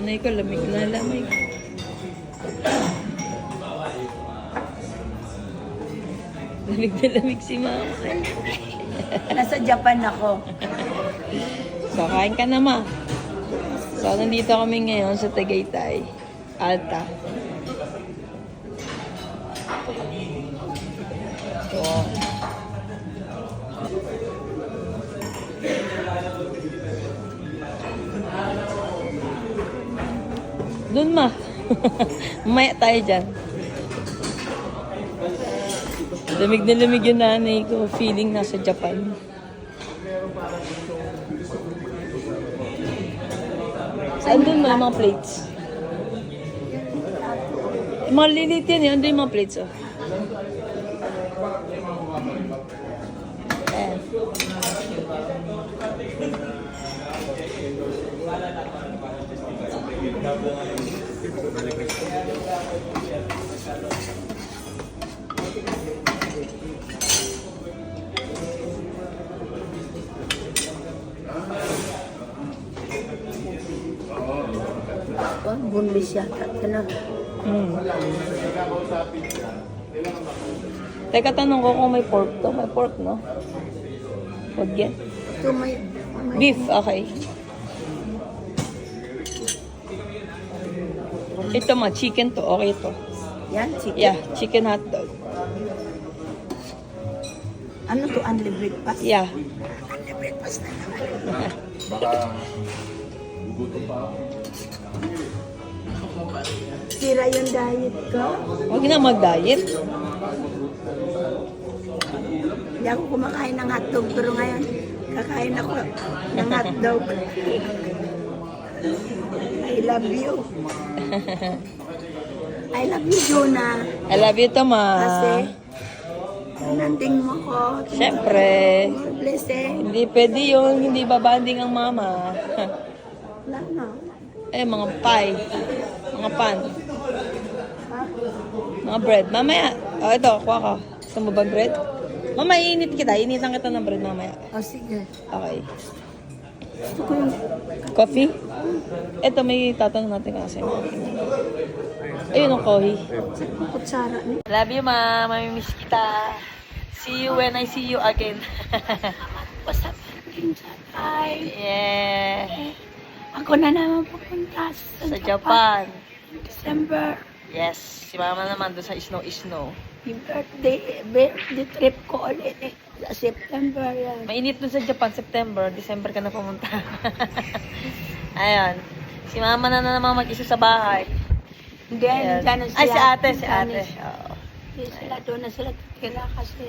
nanay ko, lamig na lamig. Lamig na lamig si mama. Nasa Japan ako. So, kain ka na, ma. So, nandito kami ngayon sa Tagaytay. Alta. So, dun, ma. Mamaya tayo dyan. Lamig na lamig yung nanay ko. Feeling nasa Japan. Saan dun mo yung mga plates? Yung mga lilit yan, yun. Andun yung mga plates, oh. Ayan. Bunlis yata. Teka, tanong ko kung may pork to. May pork, no? Huwag yan. Ito may Beef, okay. Ito ma, chicken to. Okay to. yan, chicken. Yeah, chicken hotdog. Ano to, only breakfast? Yeah. Only breakfast na naman. Sira yung diet ko. Huwag na mag-diet. Hindi ako kumakain ng hotdog, pero ngayon, kakain ako ng hotdog. I love you. I love you, Jonah. I love you to, ma. Kasi, nanding mo ko. Siyempre. God bless eh. Hindi pwede yun. Hindi babanding ang mama. Wala na. Mga pie. Mga pan. Ha? Mga bread. Mamaya. Oh, ito. Kuha ka. Gusto mo ba bread? Mama, iinit kita. Initan kita ng bread mamaya. O, sige. Okay. Gusto ko yung Coffee? Ito, may tatanong natin kasi. Ayun ang coffee. kutsara ni. Love you, ma. Mamimiss kita. See you when I see you again. What's up? Hi. Yeah. Ako na naman pupunta Sa Japan. December. Yes. Si mama naman doon sa snow. Yung birthday trip ko ulit eh. Sa September yan. Mainit doon sa Japan, September. December ka na pumunta. Ayun. Si mama na naman mag-isa sa bahay. Hindi, Ayan. nandiyan na sila. Ay, si ate. Nandiyan. Oo. Hindi sila doon na sila titira kasi.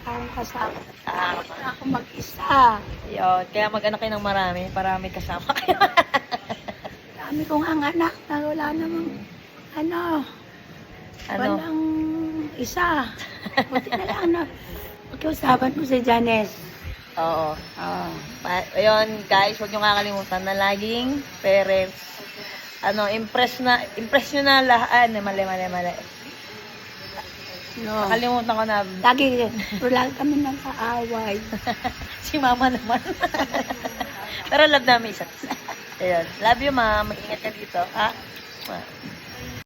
Ang kasama. Ah. Ako mag-isa. Yun. Kaya mag-anak kayo ng marami para may kasama kayo. Dami kong ang anak na wala namang Ano? walang isa. Buti na lang na pagkausapan mo si Janice. Oo. Ayun, guys, huwag niyo kakalimutan na laging parents, impress nyo na lahat. Mali. No. Nakalimutan ko na. Lagi, wala kami ng kaaway. Si mama naman. Pero love namin isa't isa. Ayun. Love you, ma. Mag-ingat ka dito. Ha?